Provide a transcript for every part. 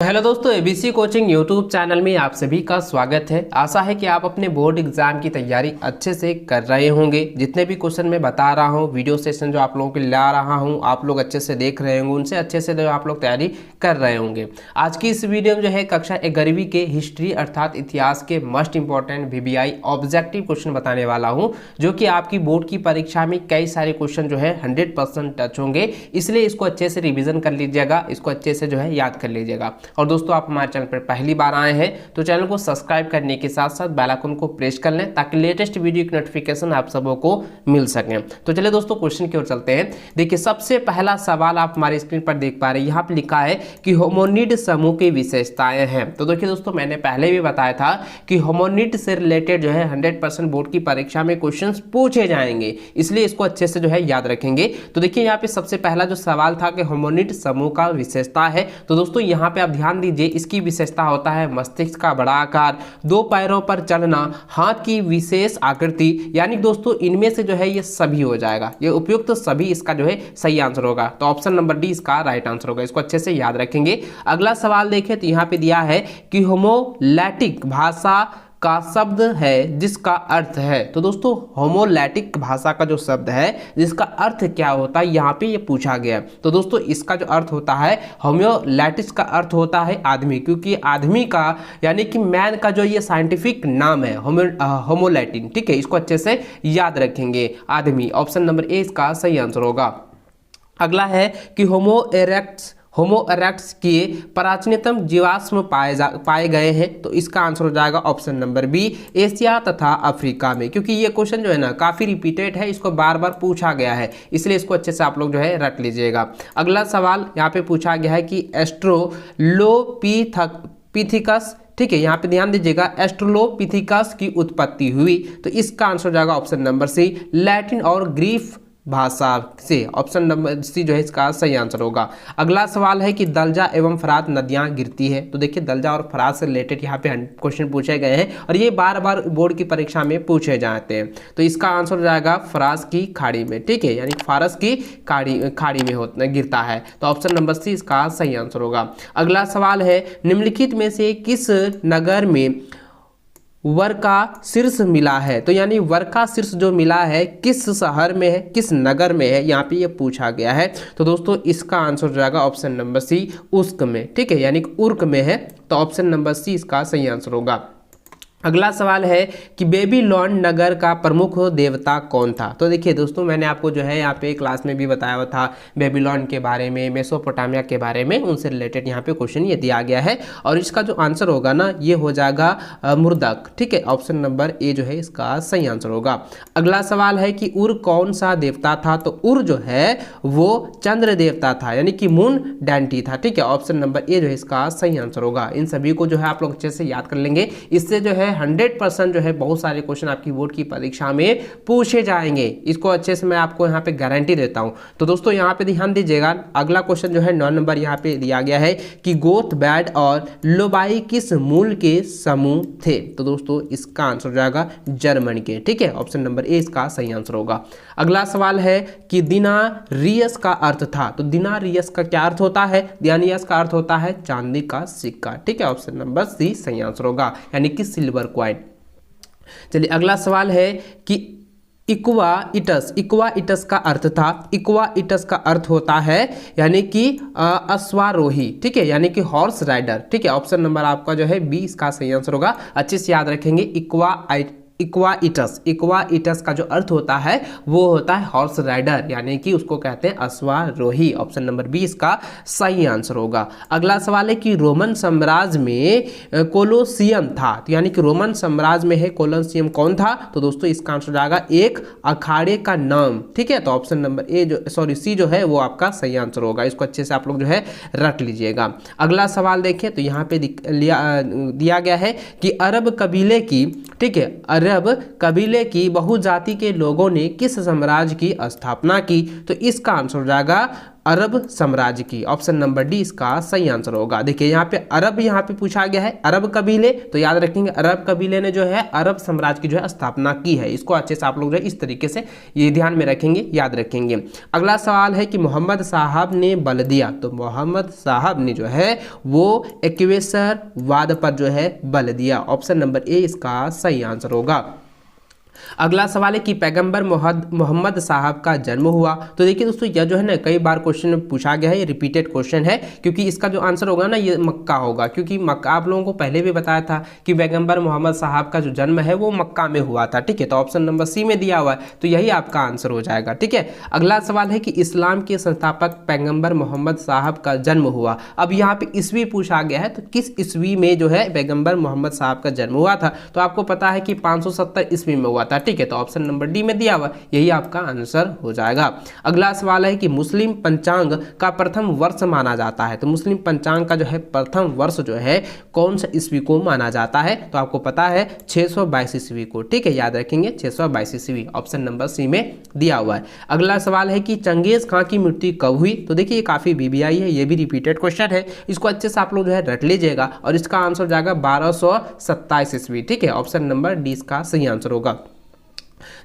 तो हेलो दोस्तों, ABC coaching YouTube channel में आप सभी का स्वागत है। आशा है कि आप अपने बोर्ड एग्जाम की तैयारी अच्छे से कर रहे होंगे। जितने भी क्वेश्चन मैं बता रहा हूं, वीडियो सेशन जो आप लोगों के लिए ला रहा हूं, आप लोग अच्छे से देख रहे होंगे, उनसे अच्छे से जो आप लोग तैयारी कर रहे होंगे। आज की इस वीडियो में जो है कक्षा 11वीं के हिस्ट्री अर्थात इतिहास के most important VBI objective question बताने वाला हूँ, जो कि आपकी बोर्ड की परीक्षा में कई सारे क्वेश्चन जो है 100% टच होंगे। इसलिए इसको अच्छे से रिविजन कर लीजिएगा, इसको अच्छे से जो है याद कर लीजिएगा। और दोस्तों, आप हमारे चैनल पर पहली बार आए हैं तो चैनल को सब्सक्राइब करने के साथ साथ बेल आइकन को प्रेस कर लें, ताकि लेटेस्ट वीडियो की नोटिफिकेशन आप सबों को मिल सके। तो चलिए दोस्तों, क्वेश्चन की ओर चलते हैं। देखिए, सबसे पहला सवाल आप हमारी स्क्रीन पर देख पा रहे हैं। यहाँ पे लिखा है कि होमोनिड समूह की विशेषताएं हैं। तो देखिए दोस्तों, मैंने पहले भी बताया था कि होमोनिड से रिलेटेड जो है 100% बोर्ड की परीक्षा में क्वेश्चन पूछे जाएंगे, इसलिए इसको अच्छे से जो है याद रखेंगे। तो देखिए, यहाँ पे सबसे पहला जो सवाल था कि होमोनिड समूह का विशेषता है। तो दोस्तों, यहाँ पे आप ध्यान दीजिए, इसकी विशेषता होता है मस्तिष्क का बड़ा आकार, दो पैरों पर चलना, हाथ की विशेष आकृति। यानी दोस्तों, इनमें से जो है ये सभी हो जाएगा, ये उपयुक्त सभी इसका जो है सही आंसर होगा। तो ऑप्शन नंबर डी इसका राइट आंसर होगा, इसको अच्छे से याद रखेंगे। अगला सवाल देखें तो यहाँ पे दिया है कि होमोलैटिक भाषा का शब्द है जिसका अर्थ है। तो दोस्तों, होमोलैटिक भाषा का जो शब्द है जिसका अर्थ क्या होता है, यहाँ पे ये पूछा गया। तो दोस्तों, इसका जो अर्थ होता है होमोलैटिक्स का अर्थ होता है आदमी, क्योंकि आदमी का यानी कि मैन का जो ये साइंटिफिक नाम है होमोलैटिन। ठीक है, इसको अच्छे से याद रखेंगे, आदमी। ऑप्शन नंबर ए इसका सही आंसर होगा। अगला है कि होमो इरेक्टस के प्राचीनतम जीवाश्म पाए गए हैं। तो इसका आंसर हो जाएगा ऑप्शन नंबर बी, एशिया तथा अफ्रीका में। क्योंकि ये क्वेश्चन जो है ना काफ़ी रिपीटेड है, इसको बार बार पूछा गया है, इसलिए इसको अच्छे से आप लोग जो है रट लीजिएगा। अगला सवाल यहाँ पे पूछा गया है कि एस्ट्रोलोपिथिकस, ठीक है, यहाँ पे ध्यान दीजिएगा, एस्ट्रोलोपिथिकस की उत्पत्ति हुई। तो इसका आंसर हो जाएगा ऑप्शन नंबर सी, लैटिन और ग्रीक भाषा से। ऑप्शन नंबर सी जो है इसका सही आंसर होगा। अगला सवाल है कि दलजा एवं फरात नदियां गिरती है। तो देखिए, दलजा और फरात से रिलेटेड यहाँ पे क्वेश्चन पूछे गए हैं और ये बार बार बोर्ड की परीक्षा में पूछे जाते हैं। तो इसका आंसर हो जाएगा फरास की खाड़ी में। ठीक है, यानी फारस की खाड़ी में गिरता है। तो ऑप्शन नंबर सी इसका सही आंसर होगा। अगला सवाल है, निम्नलिखित में से किस नगर में वर्का शीर्ष मिला है। तो यानी वर्का शीर्ष जो मिला है किस शहर में है, किस नगर में है, यहाँ पे ये पूछा गया है। तो दोस्तों, इसका आंसर हो जाएगा ऑप्शन नंबर सी, उर्क में। ठीक है, यानी उर्क में है। तो ऑप्शन नंबर सी इसका सही आंसर होगा। अगला सवाल है कि बेबीलोन नगर का प्रमुख देवता कौन था। तो देखिए दोस्तों, मैंने आपको जो है यहाँ पे क्लास में भी बताया हुआ था बेबीलोन के बारे में, मेसोपोटामिया के बारे में, उनसे रिलेटेड यहाँ पे क्वेश्चन ये दिया गया है। और इसका जो आंसर होगा ना, ये हो जाएगा मुर्दक। ठीक है, ऑप्शन नंबर ए जो है इसका सही आंसर होगा। अगला सवाल है कि उर कौन सा देवता था। तो उर जो है वो चंद्र देवता था, यानी कि मून डेंटी था। ठीक है, ऑप्शन नंबर ए जो है इसका सही आंसर होगा। इन सभी को जो है आप लोग अच्छे से याद कर लेंगे, इससे जो है 100% जो है बहुत सारे क्वेश्चन आपकी बोर्ड की परीक्षा में पूछे जाएंगे। इसको अच्छे से मैं आपको यहाँ पे गारंटी देता हूँ। तो दोस्तों, यहाँ पे ध्यान दीजिएगा, अगला क्वेश्चन जो है 9 नंबर यहाँ पे दिया गया है कि गोथ, बैड और लोबाई किस मूल के समूह थे। तो दोस्तों, इसका आंसर हो जाएगा जर्मन के। ठीक है, ऑप्शन नंबर ए इसका सही आंसर होगा। अगला सवाल है कि दिनारियस का अर्थ था। तो दिनारियस का क्या अर्थ होता है। दिनारियस का अर्थ होता है चांदी का सिक्का। ठीक है, ऑप्शन नंबर सी सही आंसर होगा, यानी कि सिल्वर क्वाइन। चलिए, अगला सवाल है कि इक्वाइटस का अर्थ था। इक्वाइटस का अर्थ होता है यानी कि अश्वारोही। ठीक है, यानी कि हॉर्स राइडर। ठीक है, ऑप्शन नंबर आपका जो है बी इसका सही आंसर होगा। अच्छे से याद रखेंगे, इक्वाइटस का जो अर्थ होता है वो होता है हॉर्स राइडर, यानी कि उसको कहते हैं अश्वारोही। ऑप्शन नंबर बी इसका सही आंसर होगा। अगला सवाल है कि रोमन साम्राज्य में कोलोसियम था। तो यानी कि रोमन साम्राज्य में है कोलोसियम कौन था। तो दोस्तों, इसका आंसर हो जाएगा एक अखाड़े का नाम। ठीक है, तो ऑप्शन नंबर सी जो है वो आपका सही आंसर होगा। इसको अच्छे से आप लोग जो है रट लीजिएगा। अगला सवाल देखें तो यहाँ पे दिया गया है कि अरब कबीले की, ठीक है, अरब कबीले की बहुजाति के लोगों ने किस साम्राज्य की स्थापना की। तो इसका आंसर हो जाएगा अरब साम्राज्य की। ऑप्शन नंबर डी इसका सही आंसर होगा। देखिए यहाँ पे अरब यहाँ पे पूछा गया है, अरब कबीले, तो याद रखेंगे अरब कबीले ने जो है अरब साम्राज्य की जो है स्थापना की है। इसको अच्छे से आप लोग जो है इस तरीके से ये ध्यान में रखेंगे, याद रखेंगे। अगला सवाल है कि मोहम्मद साहब ने बल दिया, तो मोहम्मद साहब ने जो है वो एकेश्वरवाद पर जो है बल दिया। ऑप्शन नंबर ए इसका सही आंसर होगा। अगला सवाल है कि पैगंबर मोहम्मद साहब का जन्म हुआ, तो देखिए दोस्तों यह जो है ना कई बार क्वेश्चन में पूछा गया है, ये रिपीटेड क्वेश्चन है, क्योंकि इसका जो आंसर होगा ना ये मक्का होगा, क्योंकि मक्का आप लोगों को पहले भी बताया था कि पैगंबर मोहम्मद साहब का जो जन्म है वो मक्का में हुआ था। ठीक है, तो ऑप्शन नंबर सी में दिया हुआ है, तो यही आपका आंसर हो जाएगा। ठीक है, अगला सवाल है कि इस्लाम के संस्थापक पैगंबर मोहम्मद साहब का जन्म हुआ। अब यहाँ पे ईस्वी पूछा गया है, तो किस ईस्वी में जो है पैगंबर मोहम्मद साहब का जन्म हुआ था, तो आपको पता है कि 570 ईस्वी में हुआ था। ठीक है, तो ऑप्शन नंबर डी में दिया हुआ, यही आपका आंसर हो जाएगा। अगला सवाल है कि मुस्लिम पंचांग का प्रथम वर्ष माना जाता है, तो मुस्लिम पंचांग का जो है प्रथम वर्ष जो है कौन सा ईस्वी को माना जाता है, तो आपको पता है 622 ईस्वी को। ठीक है, याद रखेंगे 622 ईस्वी, ऑप्शन नंबर सी में दिया हुआ है। अगला सवाल है कि चंगेज खां की मृत्यु कब हुई, तो देखिए ये काफी बीबीआई है, ये भी रिपीटेड क्वेश्चन है, इसको अच्छे से आप लोग जो है रट लीजिएगा और इसका आंसर हो जाएगा 1227 ईस्वी। ठीक है, ऑप्शन नंबर डी इसका सही आंसर होगा।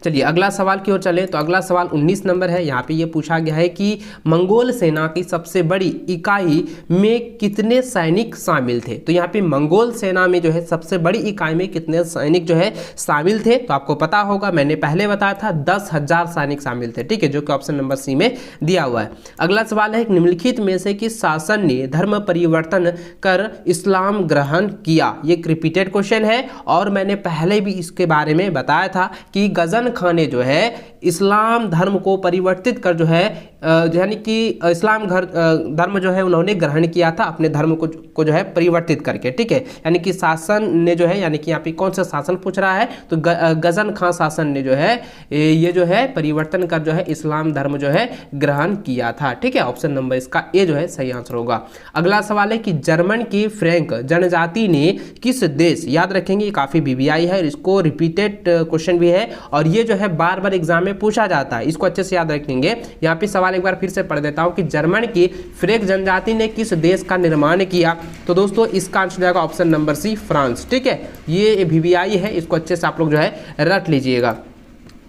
चलिए अगला सवाल की ओर चले, तो अगला सवाल 19 नंबर है। यहाँ पे ये पूछा गया है कि मंगोल सेना की सबसे बड़ी इकाई में कितने सैनिक शामिल थे, तो यहाँ पे मंगोल सेना में जो है सबसे बड़ी इकाई में कितने सैनिक जो है शामिल थे, तो आपको पता होगा मैंने पहले बताया था 10,000 सैनिक शामिल थे। ठीक है, जो कि ऑप्शन नंबर सी में दिया हुआ है। अगला सवाल है निम्नलिखित में से किस शासन ने धर्म परिवर्तन कर इस्लाम ग्रहण किया, ये एक रिपीटेड क्वेश्चन है और मैंने पहले भी इसके बारे में बताया था कि गजन खान ने जो है इस्लाम धर्म को परिवर्तित कर जो है यानी कि इस्लाम धर्म जो है उन्होंने ग्रहण किया था, अपने धर्म को जो है परिवर्तित करके। ठीक है, यानी कि शासन ने जो है, यानी कि यहाँ पे कौन सा शासन पूछ रहा है, तो गजन खान शासन ने जो है ये जो है परिवर्तन कर जो है इस्लाम धर्म जो है ग्रहण किया था। ठीक है, ऑप्शन नंबर इसका ए जो है सही आंसर होगा। अगला सवाल है कि जर्मन की फ्रैंक जनजाति ने किस देश, याद रखेंगे ये काफी बीबीआई है, इसको रिपीटेड क्वेश्चन भी है और ये जो है बार बार एग्जाम में पूछा जाता है, इसको अच्छे से याद रखेंगे। यहाँ पे सवाल एक बार फिर से पढ़ देता हूँ कि जर्मन की फ्रैंक जनजाति ने किस देश का निर्माण किया, तो दोस्तों इसका आंसर जाएगा ऑप्शन नंबर सी फ्रांस। ठीक है, ये बीबीआई है, इसको अच्छे से आप लोग जो है रट लीजिएगा।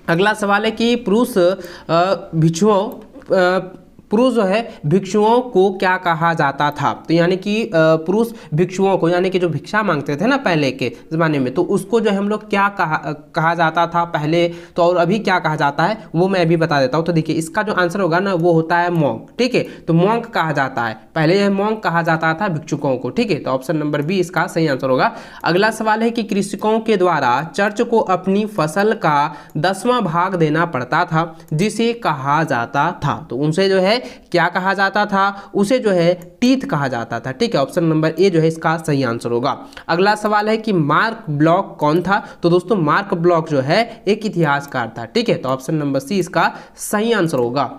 अगला सवाल है कि पुरुष जो है भिक्षुओं को क्या कहा जाता था, तो यानी कि पुरुष भिक्षुओं को, यानी कि जो भिक्षा मांगते थे ना पहले के ज़माने में, तो उसको जो है हम लोग क्या कहा जाता था पहले, तो और अभी क्या कहा जाता है वो मैं अभी बता देता हूँ। तो देखिए इसका जो आंसर होगा ना वो होता है मॉन्क। ठीक है, तो मॉन्क कहा जाता है, पहले यह मॉन्क कहा जाता था भिक्षुकों को। ठीक है, तो ऑप्शन नंबर बी इसका सही आंसर होगा। अगला सवाल है कि कृषकों के द्वारा चर्च को अपनी फसल का 10वां भाग देना पड़ता था, जिसे कहा जाता था, तो उनसे जो है क्या कहा जाता था, उसे जो है टीथ कहा जाता था। ठीक है, ऑप्शन नंबर ए जो है इसका सही आंसर होगा। अगला सवाल है कि मार्क ब्लॉक कौन था, तो दोस्तों मार्क ब्लॉक जो है एक इतिहासकार था। ठीक है, तो ऑप्शन नंबर सी इसका सही आंसर होगा।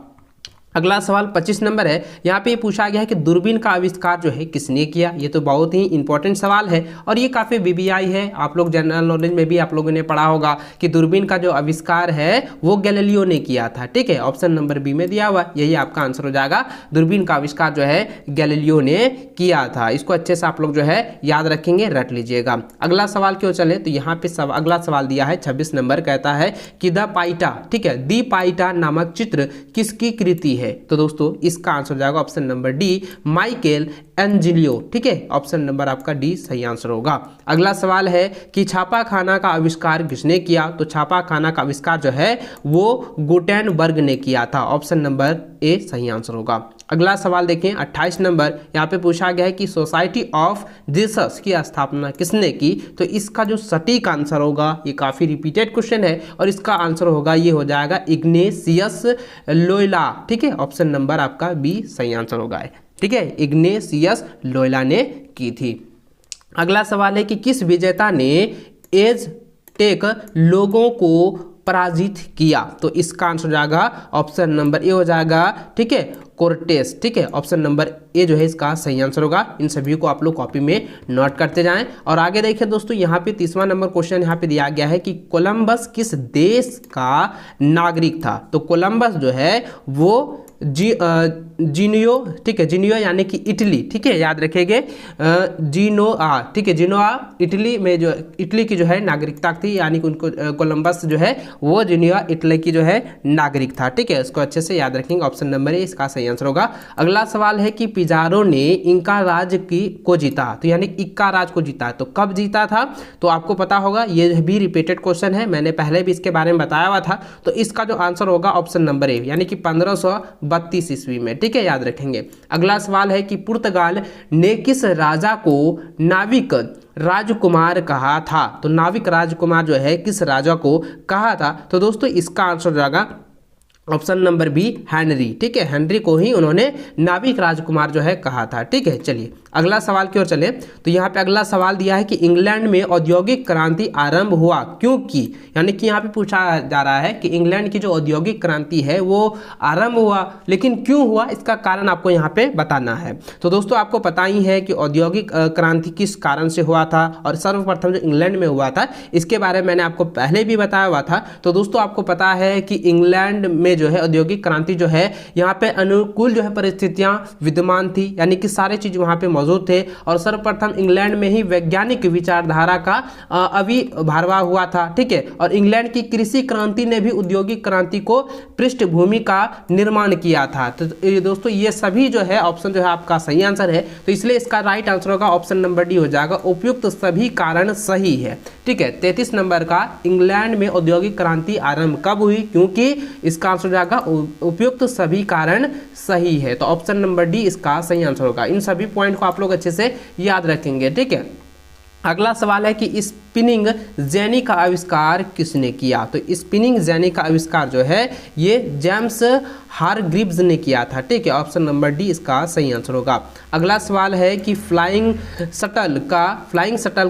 अगला सवाल 25 नंबर है। यहाँ पे पूछा गया है कि दूरबीन का आविष्कार जो है किसने किया, ये तो बहुत ही इंपॉर्टेंट सवाल है और ये काफ़ी बीबीआई है, आप लोग जनरल नॉलेज में भी आप लोगों ने पढ़ा होगा कि दूरबीन का जो आविष्कार है वो गैलीलियो ने किया था। ठीक है, ऑप्शन नंबर बी में दिया हुआ, यही आपका आंसर हो जाएगा। दूरबीन का आविष्कार जो है गैलीलियो ने किया था, इसको अच्छे से आप लोग जो है याद रखेंगे, रट लीजिएगा। अगला सवाल क्यों चले, तो यहाँ पे अगला सवाल दिया है 26 नंबर, कहता है कि द पाइटा, ठीक है, दी पाइटा नामक चित्र किसकी कृति है, तो दोस्तों इसका आंसर जाएगा ऑप्शन नंबर डी माइकल एंजिलियो। ठीक है, ऑप्शन नंबर आपका डी सही आंसर होगा। अगला सवाल है कि छापाखाना का आविष्कार किसने किया, तो छापाखाना का आविष्कार जो है वो गुटेनबर्ग ने किया था, ऑप्शन नंबर ए सही आंसर होगा। अगला सवाल देखें 28 नंबर, यहाँ पे पूछा गया है कि सोसाइटी ऑफ जीसस की स्थापना किसने की, तो इसका जो सटीक आंसर होगा, ये काफ़ी रिपीटेड क्वेश्चन है और इसका आंसर होगा ये हो जाएगा इग्नेशियस लोयला। ठीक है, ऑप्शन नंबर आपका बी सही आंसर होगा। ठीक है, इग्नेशियस लोयला ने की थी। अगला सवाल है कि किस विजेता ने एज़टेक लोगों को पराजित किया, तो इसका आंसर हो जाएगा ऑप्शन नंबर ए हो जाएगा। ठीक है, कोर्टेस। ठीक है, ऑप्शन नंबर ए जो है इसका सही आंसर होगा। इन सभी को आप लोग कॉपी में नोट करते जाएं। और आगे देखिए दोस्तों, यहाँ पे 30वां नंबर क्वेश्चन यहाँ पे दिया गया है कि कोलंबस किस देश का नागरिक था, तो कोलंबस जो है वो जीनियो, ठीक है, जीनियो यानी कि इटली, ठीक है, याद रखेंगे, जीनोआ, ठीक है, जीनोआ इटली में जो इटली की जो है नागरिकता थी, यानी कि उनको कोलंबस जो है वो जीनियोआ इटली की जो है नागरिक था, ठीक है, इसको अच्छे से याद रखेंगे। ऑप्शन नंबर ए इसका सही आंसर होगा। अगला सवाल है कि पिजारो ने इंका राज को जीता, तो यानी इक्का राज को जीता, तो कब जीता था, तो आपको पता होगा, ये भी रिपीटेड क्वेश्चन है, मैंने पहले भी इसके बारे में बताया हुआ था। तो इसका जो आंसर होगा ऑप्शन नंबर ए, यानी कि 1532 ईस्वी में, ठीक है, याद रखेंगे। अगला सवाल है कि पुर्तगाल ने किस राजा को नाविक राजकुमार कहा था, तो नाविक राजकुमार जो है किस राजा को कहा था, तो दोस्तों इसका आंसर हो जाएगा ऑप्शन नंबर बी, हेनरी, ठीक है, हेनरी को ही उन्होंने नाविक राजकुमार जो है कहा था, ठीक है। चलिए अगला सवाल की ओर चले, तो यहाँ पे अगला सवाल दिया है कि इंग्लैंड में औद्योगिक क्रांति आरंभ हुआ क्योंकि, यानी कि यहाँ पे पूछा जा रहा है कि इंग्लैंड की जो औद्योगिक क्रांति है वो आरंभ हुआ, लेकिन क्यों हुआ इसका कारण आपको यहाँ पे बताना है। तो दोस्तों आपको पता ही है कि औद्योगिक क्रांति किस कारण से हुआ था, और सर्वप्रथम जो इंग्लैंड में हुआ था इसके बारे में मैंने आपको पहले भी बताया हुआ था। तो दोस्तों आपको पता है कि इंग्लैंड में जो है औद्योगिक क्रांति जो है यहाँ पे अनुकूल जो है परिस्थितियां विद्यमान थी, यानी कि सारे चीज वहां पे मौजूद थे, और सर्वप्रथम इंग्लैंड में ही वैज्ञानिक विचारधारा का आविर्भाव हुआ था, ठीक है। और इंग्लैंड की कृषि क्रांति ने भी औद्योगिक क्रांति को पृष्ठभूमि का निर्माण किया था। तो दोस्तों ये सभी जो है ऑप्शन जो है आपका सही आंसर है, तो इसलिए इसका राइट आंसर होगा ऑप्शन नंबर डी हो जाएगा, उपयुक्त सभी कारण सही है, ठीक है। 33 नंबर का, इंग्लैंड में औद्योगिक क्रांति आरंभ कब हुई, क्योंकि इसका आंसर जाएगा उपयुक्त सभी कारण सही है, तो ऑप्शन नंबर डी इसका सही आंसर होगा। इन सभी पॉइंट को आप लोग अच्छे से याद रखेंगे, ठीक है। अगला सवाल है कि स्पिनिंग जेनी का आविष्कार किसने किया, तो स्पिनिंग जेनी का आविष्कार जो है ये जेम्स हारग्रीव्स ने किया था, ठीक है, ऑप्शन नंबर डी इसका सही आंसर होगा। अगला सवाल है कि फ्लाइंग शटल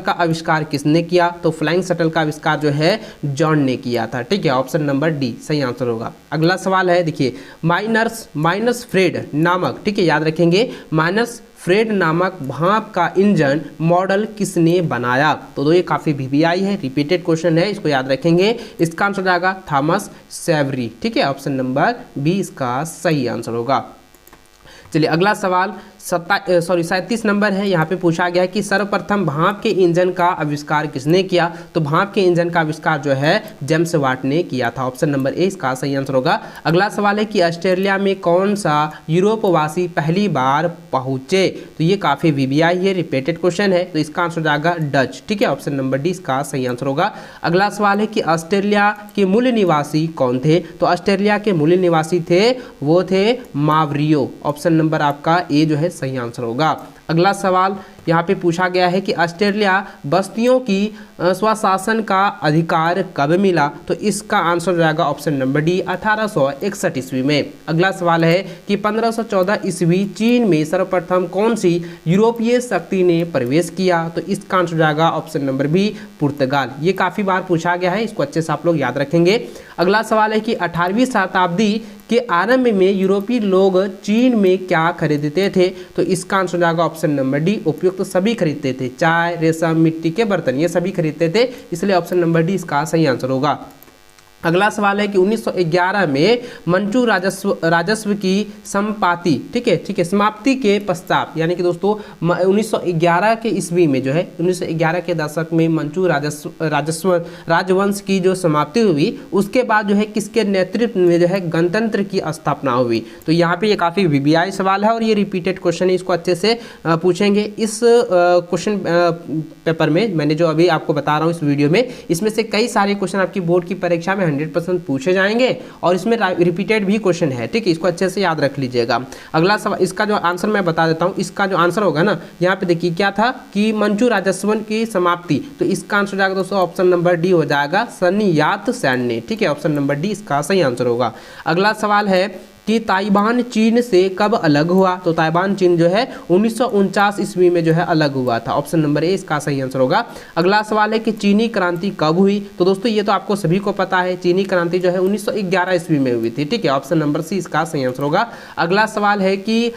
का आविष्कार किसने किया, तो फ्लाइंग शटल का आविष्कार जो है जॉन ने किया था, ठीक है, ऑप्शन नंबर डी सही आंसर होगा। अगला सवाल है, देखिए, माइनस फ्रेड नामक, ठीक है, याद रखेंगे, माइनस फ्रेड नामक भाप का इंजन मॉडल किसने बनाया, तो ये काफ़ी वीवीआई है, रिपीटेड क्वेश्चन है, इसको याद रखेंगे। इसका आंसर जाएगा थॉमस सेवरी, ठीक है, ऑप्शन नंबर बी इसका सही आंसर होगा। चलिए अगला सवाल 37 नंबर है, यहाँ पे पूछा गया है कि सर्वप्रथम भाप के इंजन का आविष्कार किसने किया, तो भाप के इंजन का आविष्कार जो है जेम्स वाट ने किया था, ऑप्शन नंबर ए इसका सही आंसर होगा। अगला सवाल है कि ऑस्ट्रेलिया में कौन सा यूरोपवासी पहली बार पहुंचे, तो ये काफ़ी वीवीआई है, रिपीटेड क्वेश्चन है, तो इसका आंसर जाएगा डच, ठीक है, ऑप्शन नंबर डी इसका सही आंसर होगा। अगला सवाल है कि ऑस्ट्रेलिया के मूल निवासी कौन थे, तो ऑस्ट्रेलिया के मूल निवासी थे वो थे मावरियो, ऑप्शन नंबर आपका ए जो है सही आंसर होगा। अगला सवाल यहाँ पे पूछा गया है कि ऑस्ट्रेलिया बस्तियों की स्वशासन का अधिकार कब मिला, तो इसका आंसर जाएगा ऑप्शन नंबर डी 1861 ईस्वी में। अगला सवाल है कि 1514 ईस्वी चीन में सर्वप्रथम कौन सी यूरोपीय शक्ति ने प्रवेश किया, तो इसका आंसर जाएगा ऑप्शन नंबर बी पुर्तगाल। ये काफ़ी बार पूछा गया है, इसको अच्छे से आप लोग याद रखेंगे। अगला सवाल है कि 18वीं शताब्दी के आरंभ में यूरोपीय लोग चीन में क्या खरीदते थे, तो इसका आंसर जाएगा ऑप्शन नंबर डी उपयुक्त सभी खरीदते थे, चाय, रेशम, मिट्टी के बर्तन, ये सभी खरीदते थे, इसलिए ऑप्शन नंबर डी इसका सही आंसर होगा। अगला सवाल है कि 1911 में मंचू राजस्व की संपाति, ठीक है, समाप्ति के पश्चात, यानी कि दोस्तों 1911 के ईस्वी में जो है 1911 के दशक में मंचू राजवंश की जो समाप्ति हुई, उसके बाद जो है किसके नेतृत्व में जो है गणतंत्र की स्थापना हुई, तो यहाँ पे ये काफ़ी वीवीआई सवाल है और ये रिपीटेड क्वेश्चन है, इसको अच्छे से पूछेंगे। इस क्वेश्चन पेपर में मैंने जो अभी आपको बता रहा हूँ इस वीडियो में, इसमें से कई सारे क्वेश्चन आपकी बोर्ड की परीक्षा में 100% पूछे जाएंगे और इसमें रिपीटेड भी क्वेश्चन है, ठीक है, इसको अच्छे से याद रख लीजिएगा। अगला सवाल, इसका जो आंसर मैं बता देता हूं, इसका जो आंसर होगा ना, यहाँ पे देखिए क्या था कि मंचू राजस्व की समाप्ति, तो इसका आंसर जाएगा दोस्तों ऑप्शन नंबर डी हो जाएगा सन्नियात सैन ने, ठीक है, ऑप्शन नंबर डी इसका सही आंसर होगा। अगला सवाल है कि ताइवान चीन से कब अलग हुआ, तो ताइवान चीन जो है 1949 ईस्वी में जो है अलग हुआ था, ऑप्शन नंबर ए इसका सही आंसर होगा। अगला सवाल है कि चीनी क्रांति कब हुई, तो दोस्तों ये तो आपको सभी को पता है, चीनी क्रांति जो है 1911 ईस्वी में हुई थी, ठीक है, ऑप्शन नंबर सी इसका सही आंसर होगा। अगला सवाल है कि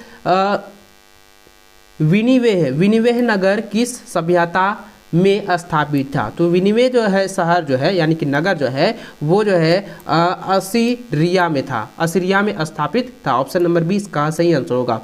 विनिवेह नगर किस सभ्यता में स्थापित था। तो विनिमय जो है शहर जो है यानी कि नगर जो है वो जो है असीरिया में था, असीरिया में स्थापित था। ऑप्शन नंबर 20 का सही आंसर होगा।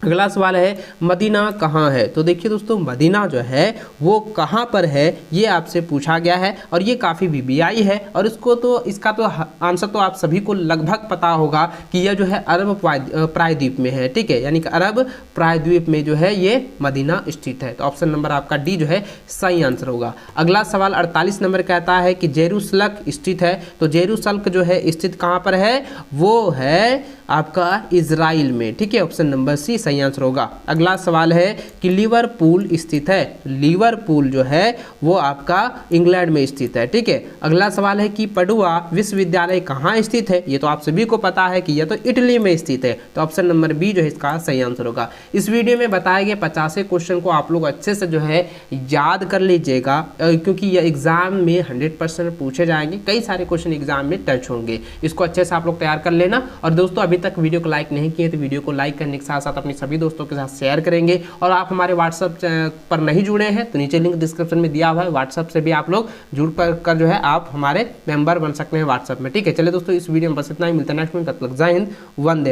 अगला सवाल है मदीना कहाँ है। तो देखिए दोस्तों मदीना जो है वो कहाँ पर है ये आपसे पूछा गया है और ये काफ़ी वीवीआई है और इसका तो आंसर तो आप सभी को लगभग पता होगा कि यह जो है अरब प्रायद्वीप में है, ठीक है, यानी कि अरब प्रायद्वीप में जो है ये मदीना स्थित है। तो ऑप्शन नंबर आपका डी जो है सही आंसर होगा। अगला सवाल 48 नंबर कहता है कि जेरूसलम स्थित है। तो जेरूसलम जो है स्थित कहाँ पर है, वो है आपका इजराइल में, ठीक है, ऑप्शन नंबर सी सही आंसर होगा। अगला सवाल है कि लिवरपूल स्थित है। लिवरपूल जो है वो आपका इंग्लैंड में स्थित है, ठीक है। अगला सवाल है कि पडुआ विश्वविद्यालय कहाँ स्थित है। ये तो आप सभी को पता है कि यह तो इटली में स्थित है। तो ऑप्शन नंबर बी जो है इसका सही आंसर होगा। इस वीडियो में बताए गए 50 क्वेश्चन को आप लोग अच्छे से जो है याद कर लीजिएगा क्योंकि यह एग्जाम में 100% पूछे जाएंगे। कई सारे क्वेश्चन एग्जाम में टच होंगे, इसको अच्छे से आप लोग तैयार कर लेना। और दोस्तों अभी तक वीडियो को लाइक नहीं किए तो वीडियो को लाइक करने के साथ साथ अपने सभी दोस्तों के साथ शेयर करेंगे। और आप हमारे व्हाट्सएप पर नहीं जुड़े हैं तो नीचे लिंक डिस्क्रिप्शन में दिया हुआ है, व्हाट्सएप से भी आप लोग जुड़ कर जो है आप हमारे मेंबर बन सकते हैं व्हाट्सएप में, ठीक है। चलिए दोस्तों इस वीडियो में बस इतना ही, मिलता है नेक्स्ट में, तब तक जय हिंद, वंदे मातरम।